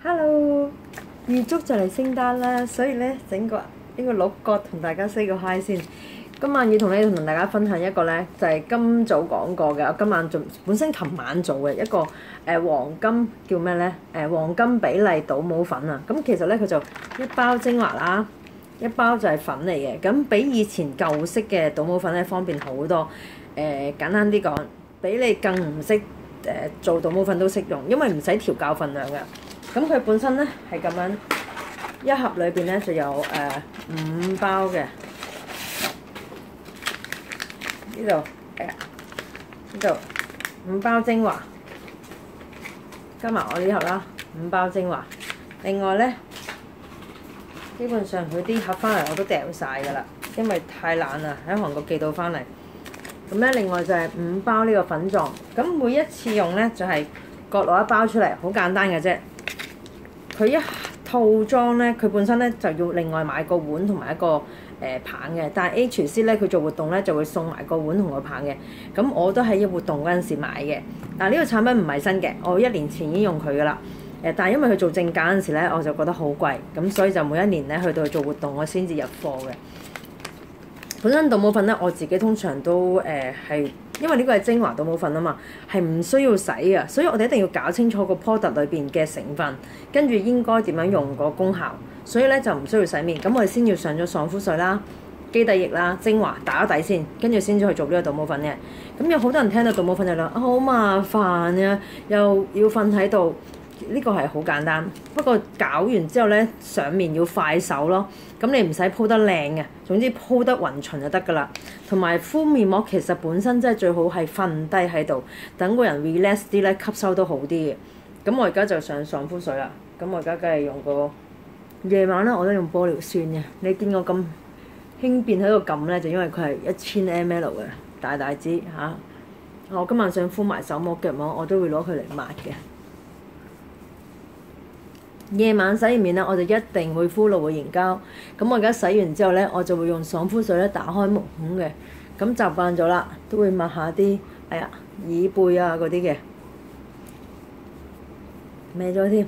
Hello，預祝就嚟聖誕啦，所以咧整個呢個鹿角同大家 say 個 hi 先。今晚要同大家分享一個咧，就係今早講過嘅，我今晚做本身琴晚做嘅一個黃金叫咩咧？黃金比例倒模粉啊！咁其實咧佢就一包精華啦，一包就係粉嚟嘅。咁比以前舊式嘅倒模粉咧方便好多。簡單啲講，比你更唔識做倒模粉都識用，因為唔使調校份量嘅。咁佢本身咧係咁樣，一盒裏邊咧就有5包嘅，呢度呢度5包精華，加埋我呢盒啦，5包精華。另外咧，基本上佢啲盒翻嚟我都掉晒㗎啦，因為太懶啦，喺韓國寄到翻嚟。咁咧，另外就係5包呢個粉狀，咁每一次用咧就係各攞一包出嚟，好簡單嘅啫。佢一套裝咧，佢本身咧就要另外買個碗同埋一個棒嘅，但係 HC 咧佢做活動咧就會送埋個碗同個棒嘅。咁我都喺活動嗰陣時買嘅。但係呢個產品唔係新嘅，我1年前已經用佢噶啦。但係因為佢做正價嗰陣時咧，我就覺得好貴，咁所以就每一年咧去到做活動，我先至入貨嘅。本身倒模粉咧，我自己通常都係。因為呢個係精華倒模粉啊嘛，係唔需要洗嘅，所以我哋一定要搞清楚個 product 裏邊嘅成分，跟住應該點樣用個功效，所以咧就唔需要洗面。咁我哋先要上咗爽膚水啦、基底液啦、精華打咗底先，跟住先至去做呢個倒模粉嘅。咁有好多人聽到倒模粉就諗好麻煩啊，又要瞓喺度。呢個係好簡單，不過搞完之後咧，上面要快手咯。咁你唔使鋪得靚嘅，總之鋪得勻勻就得㗎啦。同埋敷面膜其實本身真係最好係瞓低喺度，等個人 relax 啲咧，吸收都好啲嘅。咁我而家就上爽膚水啦。咁我而家梗係用個夜晚咧，我都用玻尿酸嘅。你見我咁輕便喺度撳咧，就因為佢係1000 ml 嘅大支嚇。我今晚想敷埋手膜腳膜，我都會攞佢嚟抹嘅。夜晚洗完面咧，我就一定會敷蘆薈凝膠。咁我而家洗完之後咧，我就會用爽膚水咧打開毛孔嘅。咁習慣咗啦，都會抹下啲耳背啊嗰啲嘅，歪咗添。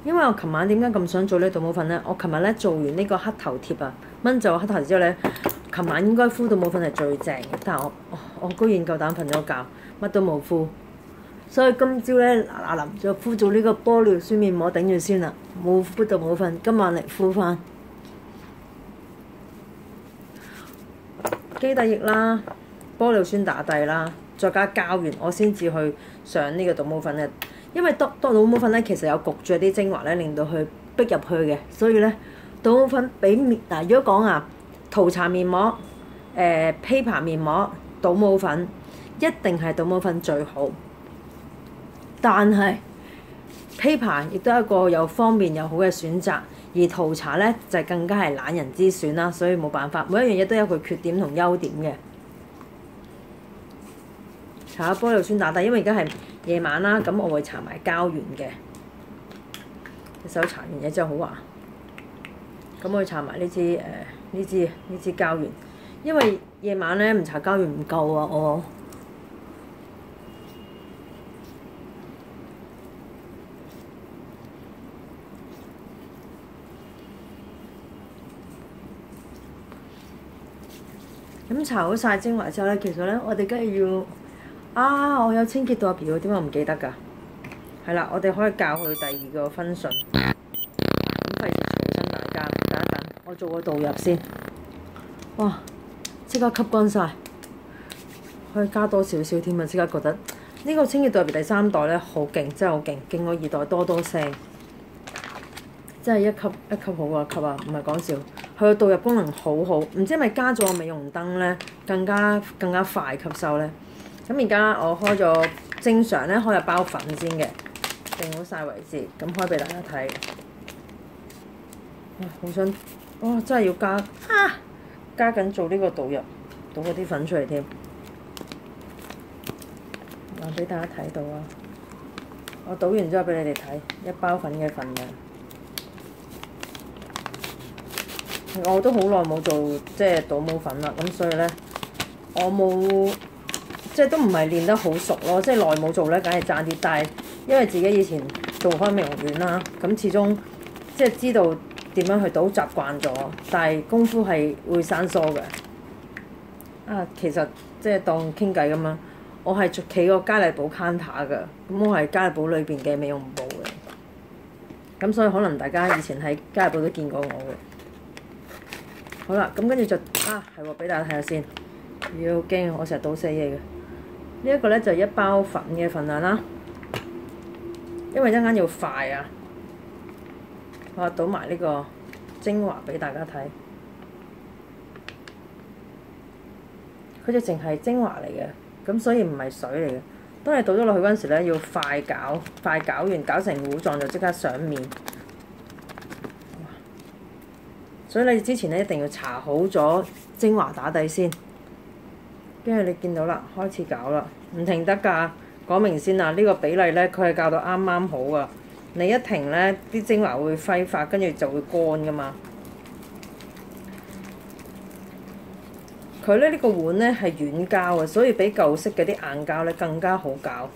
因為我琴晚點解咁想做呢倒模粉咧？我琴日咧做完呢個黑頭貼啊，掹就黑頭之後咧。琴晚應該敷倒模粉係最正嘅，但係我居然夠膽瞓咗覺，乜都冇敷，所以今朝咧嗱臨就敷咗呢個玻尿酸面膜頂住先啦，冇敷倒模粉，今晚嚟敷翻基底液啦、玻尿酸打底啦，再加膠原，我先至去上呢個倒模粉嘅。因為倒模粉咧，其實有焗住啲精華咧，令到佢逼入去嘅，所以咧倒模粉比面嗱，如果講塗搽面膜、paper 面膜、倒模粉，一定係倒模粉最好。但係 paper 亦都係一個又方便又好嘅選擇，而塗搽咧就更加係懶人之選啦，所以冇辦法，每一樣嘢都有佢缺點同優點嘅。搽下玻尿酸打底，因為而家係夜晚啦，咁我會搽埋膠原嘅。隻手搽完嘢之後好滑，咁我會搽埋呢支膠原，因為夜晚咧唔搽膠原唔夠啊我。咁搽好晒精華之後咧，其實咧我哋梗係要我有清潔到入邊喎，點解我唔記得㗎？係啦，我哋可以教佢第二個分順。咁費事嘈親大家，等一等，我做個導入先。哇！即刻吸乾晒，可以加多少少添啊！即刻覺得呢個清潔導入第3代咧好勁，真係好勁，勁過2代多聲。真係一級一級好啊！級啊，唔係講笑。佢個導入功能好好，唔知係咪加咗個美容燈咧，更加快吸收咧。咁而家我開咗正常咧，開入包粉先嘅，定好晒位置，咁開俾大家睇。好想真係要加緊做呢個導入，倒嗰啲粉出嚟添。話俾大家睇到啊！我倒完之後俾你哋睇一包粉嘅份量。我都好耐冇做即係倒模粉啦，咁所以咧我冇即係都唔係練得好熟咯，即係耐冇做咧，梗係爭啲。但係因為自己以前做開美容院啦，咁始終即係知道點樣去倒，習慣咗。但係功夫係會生疏嘅。啊，其實即係當傾偈咁樣，我係企個嘉麗寶 counter 㗎，咁我係嘉麗寶裏邊嘅美容部嘅。咁所以可能大家以前喺嘉麗寶都見過我嘅。好啦，咁跟住就係喎，俾大家睇下先。要驚我成日倒死嘢嘅。呢一個咧就1包粉嘅份量啦，因為一陣間要快啊。我倒埋呢個精華俾大家睇，佢就淨係精華嚟嘅，咁所以唔係水嚟嘅。當你倒咗落去嗰陣時咧，要快攪，快攪完攪成糊狀就即刻上面。所以你之前咧一定要搽好咗精華打底先，跟住你見到啦，開始攪啦，唔停得㗎，講明先啦，呢個比例咧佢係教到啱啱好啊。你一停咧，啲精華會揮發，跟住就會乾㗎嘛。佢咧呢個碗咧係軟膠嘅，所以比舊式嘅啲硬膠咧更加好攪，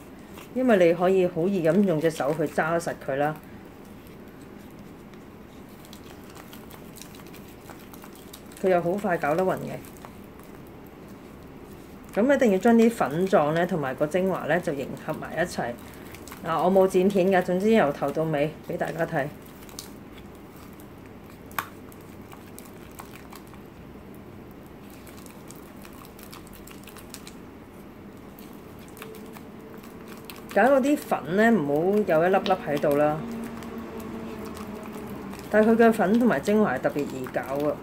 因為你可以好易咁用隻手去揸實佢啦。佢又好快攪得勻嘅。咁一定要將啲粉狀咧同埋個精華咧就迎合埋一齊。嗱，我冇剪片㗎，總之由頭到尾俾大家睇。搞到啲粉咧唔好有一粒粒喺度啦。但係佢嘅粉同埋精華係特別易攪㗎。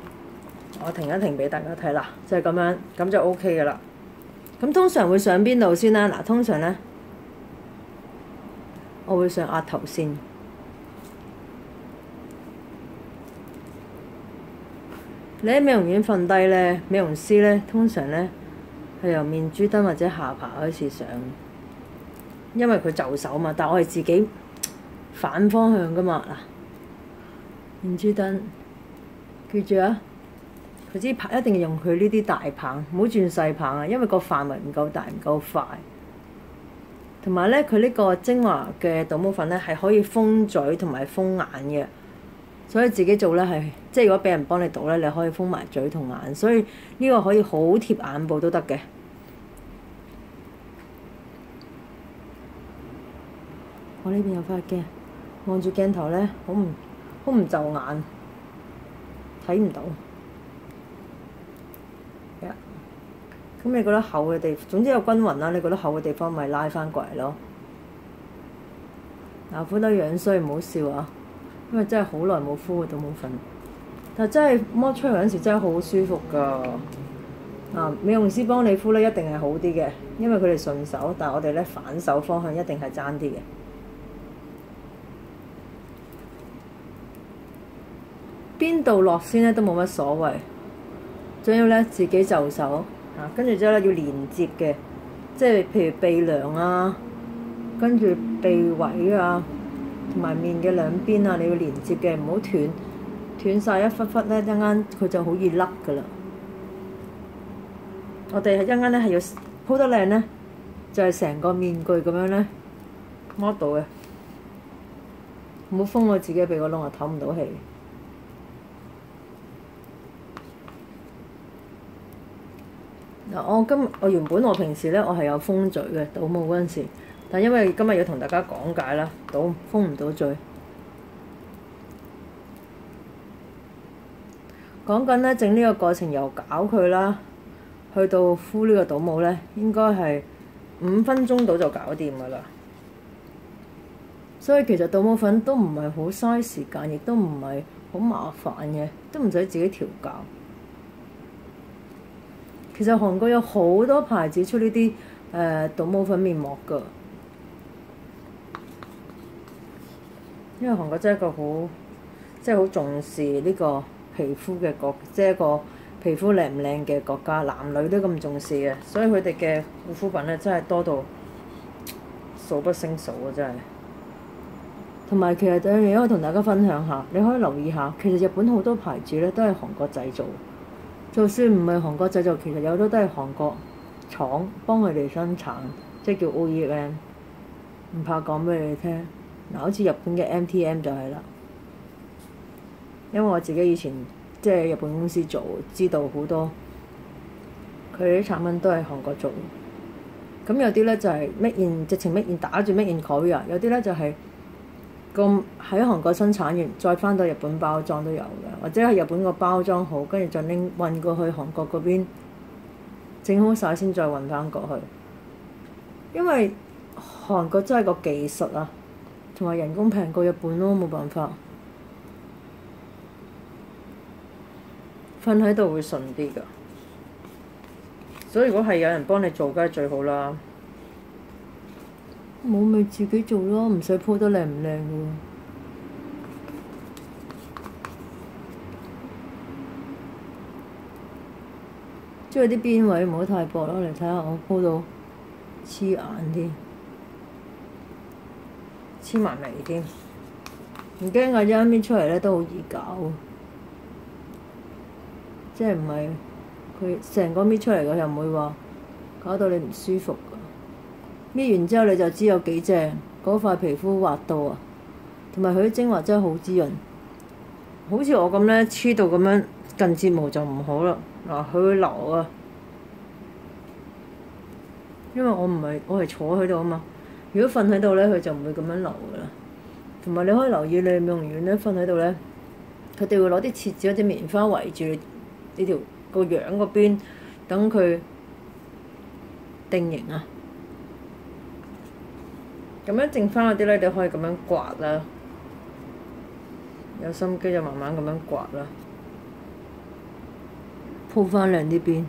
我停一停俾大家睇啦，就係咁樣，咁就 OK 㗎啦。咁通常會上邊度先啦？嗱，通常咧，我會上額頭先。你喺美容院瞓低咧，美容師咧通常咧係由面珠墩或者下巴開始上，因為佢就手嘛。但係我係自己反方向㗎嘛。嗱，面珠墩，記住啊！佢支棒一定要用佢呢啲大棒，唔好轉細棒啊！因為個範圍唔夠大，唔夠快。同埋咧，佢呢個精華嘅倒模粉咧係可以封嘴同埋封眼嘅，所以自己做咧係即係如果俾人幫你倒咧，你可以封埋嘴同眼，所以呢個可以好貼眼部都得嘅。我呢邊有塊鏡，望住鏡頭咧，好唔就眼，睇唔到。咁你覺得厚嘅地方，總之有均勻啦。你覺得厚嘅地方咪拉翻過嚟咯。嗱，敷得樣衰唔好笑啊，因為真係好耐冇敷過倒模粉，但係真係摸出嚟嗰陣時真係好舒服㗎。美容師幫你敷咧一定係好啲嘅，因為佢哋順手，但係我哋咧反手方向一定係爭啲嘅。邊度落先咧都冇乜所謂，仲要咧自己就手。跟住之後咧要連接嘅，即係譬如鼻梁啊，跟住鼻位啊，同埋面嘅兩邊啊，你要連接嘅，唔好斷晒一忽忽咧，一陣間佢就好易甩㗎啦。我哋係一陣間咧係要鋪得靚咧，就係成個面具咁樣咧摸到嘅，唔好封我自己鼻哥窿啊，唞唔到氣。我原本我平時咧我係有封嘴嘅倒模嗰陣時，但因為今日要同大家講解啦，封唔到嘴。講緊咧整呢個過程由攪佢啦，去到敷呢個倒模咧，應該係5分鐘到就搞掂㗎啦。所以其實倒模粉都唔係好嘥時間，亦都唔係好麻煩嘅，都唔使自己調校。其實韓國有好多牌子出呢啲倒模粉面膜㗎，因為韓國真係一個好重視呢個皮膚嘅國，即係一個皮膚靚唔靚嘅國家，男女都咁重視嘅，所以佢哋嘅護膚品咧真係多到數不勝數啊！真係。同埋其實有樣嘢可以同大家分享下，你可以留意下，其實日本好多牌子咧都係韓國製造。就算唔係韓國製造，其實有好多都係韓國廠幫佢哋生產，即係叫 OEM。唔怕講俾你聽，嗱，好似日本嘅 MTM 就係啦。因為我自己以前即係日本公司做，知道好多佢啲產品都係韓國做。咁有啲咧就係 make in 直情 make in 打住 make in Korea，有啲咧就係咁喺韓國生產完，再翻到日本包裝都有嘅，或者係日本個包裝好，跟住再拎運過去韓國嗰邊整好晒先再運翻過去。因為韓國真係個技術啊，同埋人工平過日本咯，冇辦法。瞓喺度會順啲㗎，所以如果係有人幫你做，梗係最好啦。冇咪自己做咯，唔使鋪得靚唔靚嘅喎。即係啲邊位唔好太薄咯，嚟睇下我鋪到黐眼添，黐埋眉添。唔驚㗎，一搣出嚟咧都好易搞。即係唔係佢成個搣出嚟嘅，又唔會話搞到你唔舒服㗎。搣完之後你就知有幾正，嗰塊皮膚滑到啊，同埋佢啲精華真係好滋潤。好似我咁咧黐到咁樣近睫毛就唔好啦，嗱佢會流啊，因為我係坐喺度啊嘛。如果瞓喺度咧，佢就唔會咁樣流㗎啦。同埋你可以留意你美容院咧瞓喺度咧，佢哋會攞啲廁紙或者棉花圍住你。呢條個樣嗰邊，等佢定型啊！咁樣剩翻嗰啲咧，你可以咁樣刮啦。有心機就慢慢咁樣刮啦，鋪翻靚啲邊。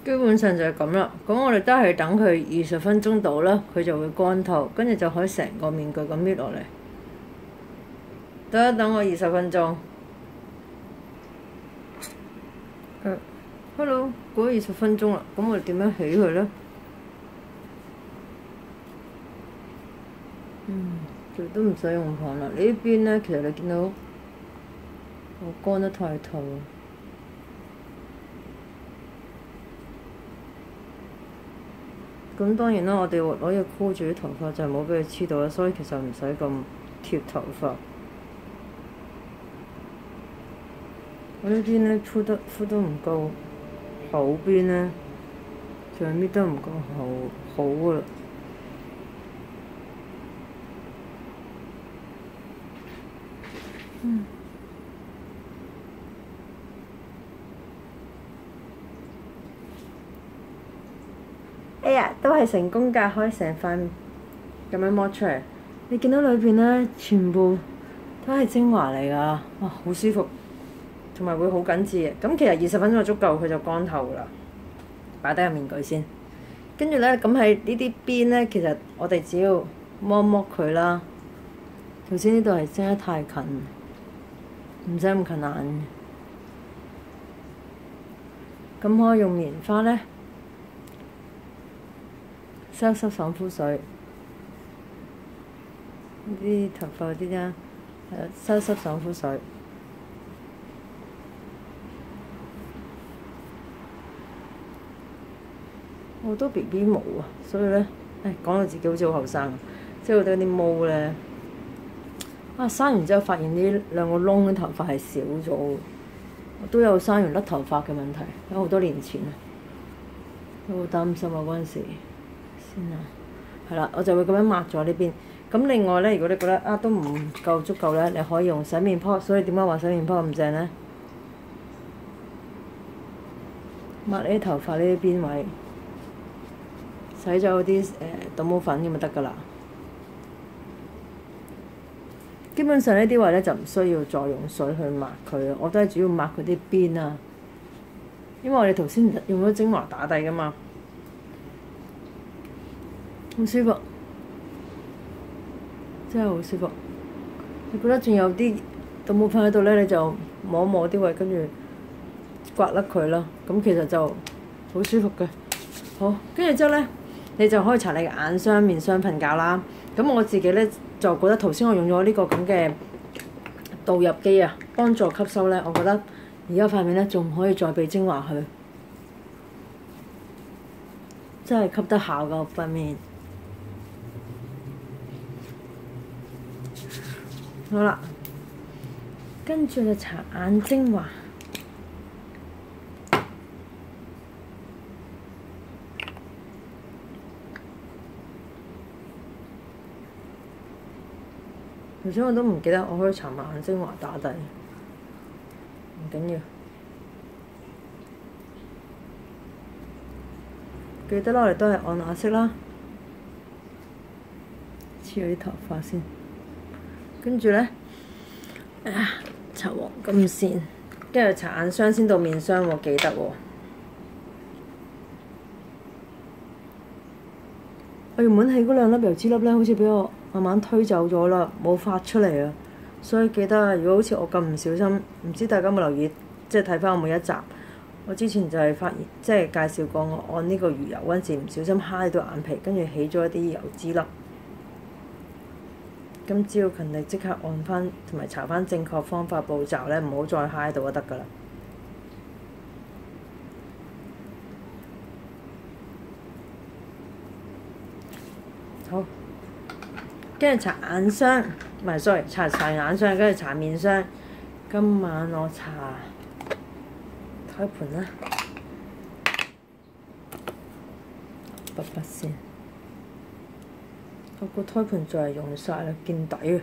基本上就係咁啦，咁我哋都係等佢20分鐘到啦，佢就會乾透，跟住就可以成個面具咁搣落嚟。等我20分鐘。Hello，過咗20分鐘啦，咁我哋點樣起佢咧？都唔使用棒啦。呢邊咧，其實你見到我乾得太透。咁當然啦，我哋攞嘢箍住啲頭髮就唔好俾佢黐到啦，所以其實唔使咁貼頭髮。我呢邊咧箍得唔夠厚邊咧，仲係搣得唔夠好㗎啦。哎呀，都係成功㗎，可以成塊咁樣剝出嚟。你見到裏邊咧，全部都係精華嚟㗎，哇，好舒服，同埋會好緊緻嘅。咁其實20分鐘就足夠，佢就乾透㗎啦。擺低個面具先，跟住咧，咁喺呢啲邊咧，其實我哋只要剝佢啦。頭先呢度係擠得太近，唔使咁近眼。咁可以用棉花咧。收濕爽膚水，啲頭髮嗰啲啦，收濕爽膚水。好多 BB 毛啊，所以咧，講到自己好似好後生，即係好多啲毛咧，生完之後發現呢兩個窿嘅頭髮係少咗，我都有生完甩頭髮嘅問題，喺好多年前啊，都好擔心啊嗰陣時。係啦，我就會咁樣抹咗呢邊。咁另外咧，如果你覺得都唔夠足夠咧，你可以用洗面泡。所以點解話洗面泡咁正咧？抹你啲頭髮呢啲邊位，洗咗嗰啲倒模粉咁就得㗎啦。基本上呢啲位咧就唔需要再用水去抹佢，我都係主要抹佢啲邊啊。因為我哋頭先用咗精華打底㗎嘛。好舒服，真係好舒服。你覺得仲有啲倒模粉喺度咧，你就摸一摸啲位，跟住刮甩佢啦。咁其實就好舒服嘅。好，跟住之後咧，你就可以搽你嘅眼霜、面霜瞓覺啦。咁我自己咧就覺得頭先我用咗呢個咁嘅導入機啊，幫助吸收咧，我覺得而家塊面咧仲可以再俾精華去，真係吸得效㗎塊面。好啦，跟住就搽眼精華。頭先我都唔記得我可以搽埋眼精華打底，唔緊要。記得啦，我哋都係按顏色啦，黐咗啲頭髮先。跟住咧，搽黃金線，跟住搽眼霜先到面霜喎，記得喎。我原本起嗰兩粒油脂粒咧，好似俾我慢慢推走咗啦，冇發出嚟啊！所以記得啊，如果好似我咁唔小心，唔知大家有冇留意，即係睇翻我每一集，我之前就係發現，即係介紹過我按呢個魚油嗰陣時，唔小心揩到眼皮，跟住起咗一啲油脂粒。咁只要勤力即刻按翻同埋查翻正確方法步驟咧，唔好再揩到就得㗎啦。好，跟住搽眼霜，唔係 sorry，搽眼霜，跟住搽面霜。今晚我搽胎盤啦，筆筆先。我個胎盤就係用晒啦，見底啊！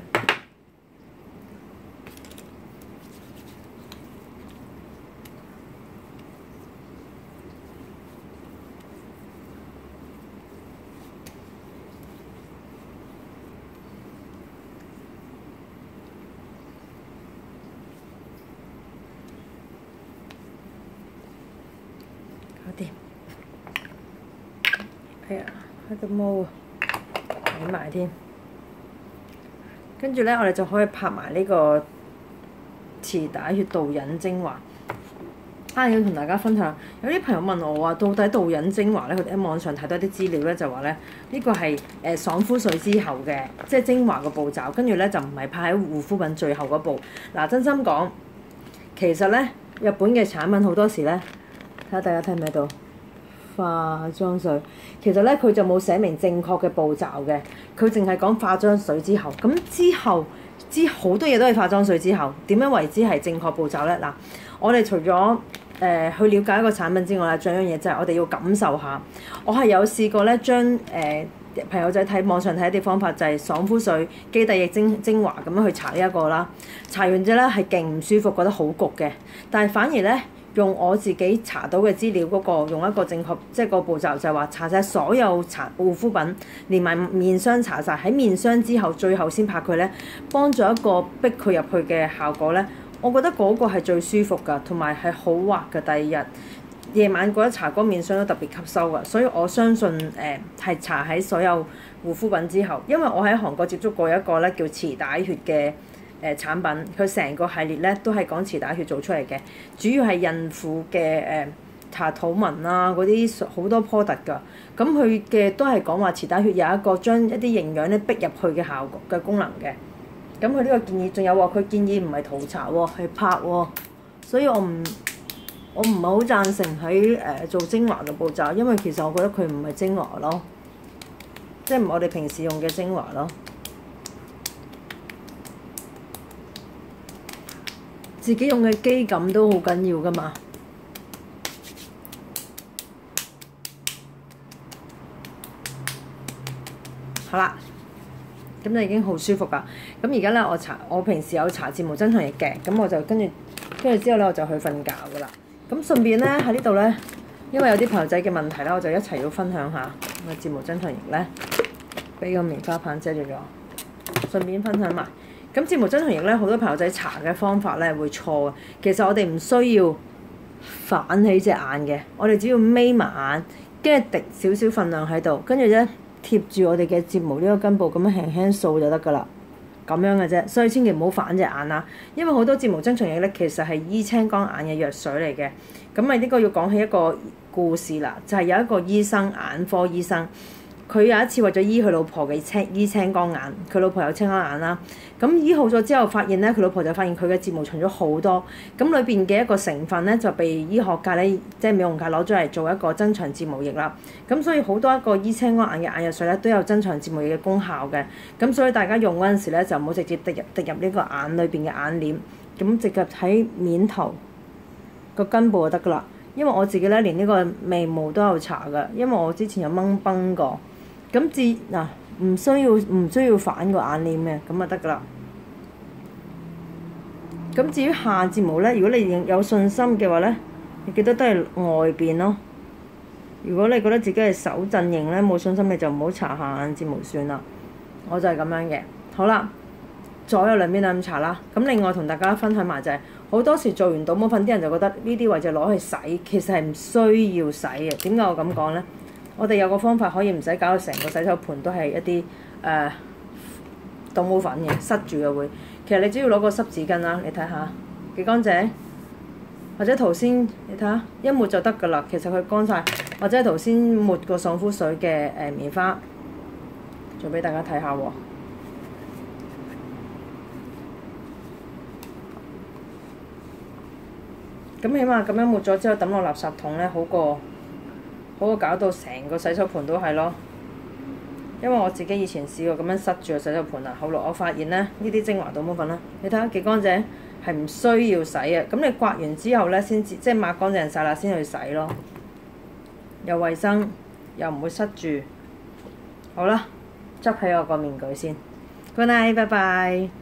搞掂。哎呀，開個毛啊！睇埋添，跟住咧，我哋就可以拍埋呢個臍帶血導引精華。要同大家分享，有啲朋友問我話，到底導引精華咧，佢哋喺網上睇到啲資料咧，就話咧呢個係爽膚水之後嘅，即係精華嘅步驟，跟住咧就唔係拍喺護膚品最後嗰步。嗱，真心講，其實咧日本嘅產品好多時咧，睇下大家睇唔睇到？化妝水其實咧佢就冇寫明正確嘅步驟嘅，佢淨係講化妝水之後。咁之後好多嘢都係化妝水之後，點樣為之係正確步驟咧？嗱，我哋除咗去了解一個產品之外咧，仲有一樣嘢就係我哋要感受下。我係有試過咧，將朋友仔睇網上睇一啲方法，就係爽膚水、基底液精華咁樣去搽呢一個啦。搽完之後咧係勁唔舒服，覺得好焗嘅，但係反而咧。用我自己查到嘅資料嗰個，用一個正確即係個步驟就係話搽晒所有護膚品，連埋面霜搽晒，喺面霜之後，最後先拍佢咧，幫助一個逼佢入去嘅效果咧。我覺得嗰個係最舒服㗎，同埋係好滑嘅。第二日夜晚嗰一搽嗰面霜都特別吸收㗎，所以我相信係搽喺所有護膚品之後，因為我喺韓國接觸過一個咧叫臍帶血嘅。產品佢成個系列咧都係講臍帶血做出嚟嘅，主要係孕婦嘅搽肚紋啊嗰啲好多 product 㗎。咁佢嘅都係講話臍帶血有一個將一啲營養咧逼入去嘅效果嘅功能嘅。咁佢呢個建議仲有話佢建議唔係塗搽喎，係拍喎，所以我唔係好贊成喺做精華嘅步驟，因為其實我覺得佢唔係精華咯，即係唔係我哋平時用嘅精華咯。自己用嘅肌感都好緊要㗎嘛。好啦，咁就已經好舒服㗎。咁而家咧，我平時有搽睫毛增強液嘅，咁我就跟住之後咧，我就去瞓覺㗎啦。咁順便咧喺呢度咧，因為有啲朋友仔嘅問題咧，我就一齊要分享下個睫毛增強液咧，俾個棉花棒遮住咗，順便分享埋。咁睫毛增強液咧，好多朋友仔搽嘅方法咧會錯嘅。其實我哋唔需要反起隻眼嘅，我哋只要眯埋眼，跟住滴少少份量喺度，跟住咧貼住我哋嘅睫毛呢個根部咁樣輕輕掃就得㗎啦。咁樣嘅啫，所以千祈唔好反隻眼啦。因為好多睫毛增長液咧，其實係醫青光眼嘅藥水嚟嘅。咁啊，呢個要講起一個故事啦，就係有一個醫生，眼科醫生。佢有一次為咗醫佢老婆嘅醫青光眼，佢老婆有青光眼啦。咁醫好咗之後，發現咧佢老婆就發現佢嘅睫毛長咗好多。咁裏邊嘅一個成分咧就被醫學界咧即係美容界攞咗嚟做一個增長睫毛液啦。咁所以好多一個醫青光眼嘅眼藥水咧都有增長睫毛液嘅功效嘅。咁所以大家用嗰陣時咧就唔好直接滴入呢個眼裏邊嘅眼簾，咁直接喺面頭個根部就得噶啦。因為我自己咧連呢個眉毛都有搽噶，因為我之前有掹崩過。咁唔需要反個眼簾嘅，咁就得噶啦。咁至於下睫毛咧，如果你有信心嘅話咧，你記得都係外邊咯。如果你覺得自己係手陣型咧，冇信心你就唔好搽下眼睫毛算啦。我就係咁樣嘅。好啦，左右兩邊都咁搽啦。咁另外同大家分享埋就係，好多時做完倒模粉，啲人就覺得呢啲位就攞去洗，其實係唔需要洗嘅。點解我咁講咧？我哋有個方法可以唔使搞到成個洗手盤都係一啲倒模粉嘅，塞住嘅會。其實你只要攞個濕紙巾啦，你睇下幾乾淨，或者頭先你睇下一抹就得㗎啦。其實佢乾晒，或者頭先抹個爽膚水嘅棉花，做俾大家睇下喎。咁起碼咁樣抹咗之後抌落垃圾桶咧，好過搞到成個洗手盤都係咯。因為我自己以前試過咁樣塞住個洗手盤啊，後來我發現咧，呢啲精華倒模粉啦，你睇下幾乾淨，係唔需要洗嘅。咁你刮完之後咧，先至即係抹乾淨晒啦，先去洗咯，又衞生又唔會塞住。好啦，執起我個面具先。Good night，拜拜。